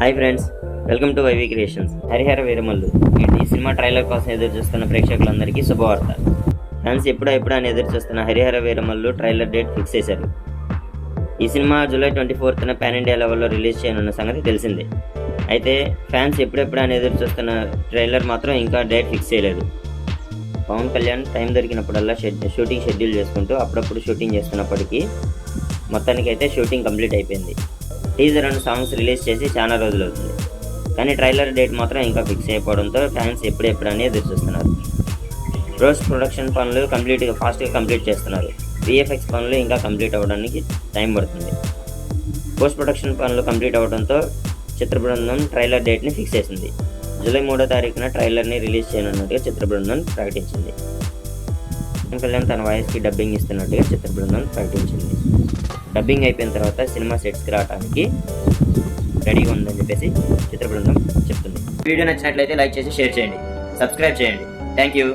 Hi friends, welcome to Y V creations. Harihara Veeramallu ఈ cinema trailer కోసం ఎదురు చూస్తున్న ప్రేక్షకులందరికీ శుభవార్త. ఫ్యాన్స్ ఎప్పుడా అని ఎదురు చూస్తున్న Harihara Veeramallu trailer date fix చేశారు. ఈ సినిమా జూలై 24న పాన్ ఇండియా లెవెల్లో రిలీజ్ చేయనున్న సంగతి తెలిసిందే. అయితే ఫ్యాన్స్ ఎప్పుడా అని ఎదురు చూస్తున్న ట్రైలర్ మాత్రం ఇంకా డేట్ ఫిక్స్ చేయలేదు. పవన్ కళ్యాణ్ టైం దొరికినప్పుడల్లా షూటింగ్ షెడ్యూల్ చేసుకుంటూ అప్పుడప్పుడు షూటింగ్ చేస్తున్నప్పటికీ మొత్తానికైతే షూటింగ్ కంప్లీట్ అయిపోయింది. టీజర్ అండ్ సాంగ్స్ రిలీజ్ చేసి చాలా రోజులు అవుతుంది, కానీ ట్రైలర్ డేట్ మాత్రం ఇంకా ఫిక్స్ అయిపోవడంతో ఫ్యాన్స్ ఎప్పుడని ఎదురు చూస్తున్నారు. పోస్ట్ ప్రొడక్షన్ పనులు ఫాస్ట్గా కంప్లీట్ చేస్తున్నారు. విఎఫ్ఎక్స్ పనులు ఇంకా కంప్లీట్ అవ్వడానికి టైం పడుతుంది. పోస్ట్ ప్రొడక్షన్ పనులు కంప్లీట్ అవ్వడంతో చిత్ర బృందం ట్రైలర్ డేట్ని ఫిక్స్ చేసింది. జూలై 3వ తారీఖున ట్రైలర్ని రిలీజ్ చేయనున్నట్టుగా చిత్ర బృందం ప్రకటించింది. పవన్ కళ్యాణ్ తన వాయిస్కి డబ్బింగ్ ఇస్తున్నట్టుగా చిత్ర బృందం ప్రకటించింది. డబ్బింగ్ అయిపోయిన తర్వాత సినిమా సెట్స్కి రావడానికి రెడీగా ఉందని చెప్పేసి చిత్ర బృందం చెప్తుంది. వీడియో నచ్చినట్లయితే లైక్ చేసి షేర్ చేయండి, సబ్స్క్రైబ్ చేయండి. Thank you.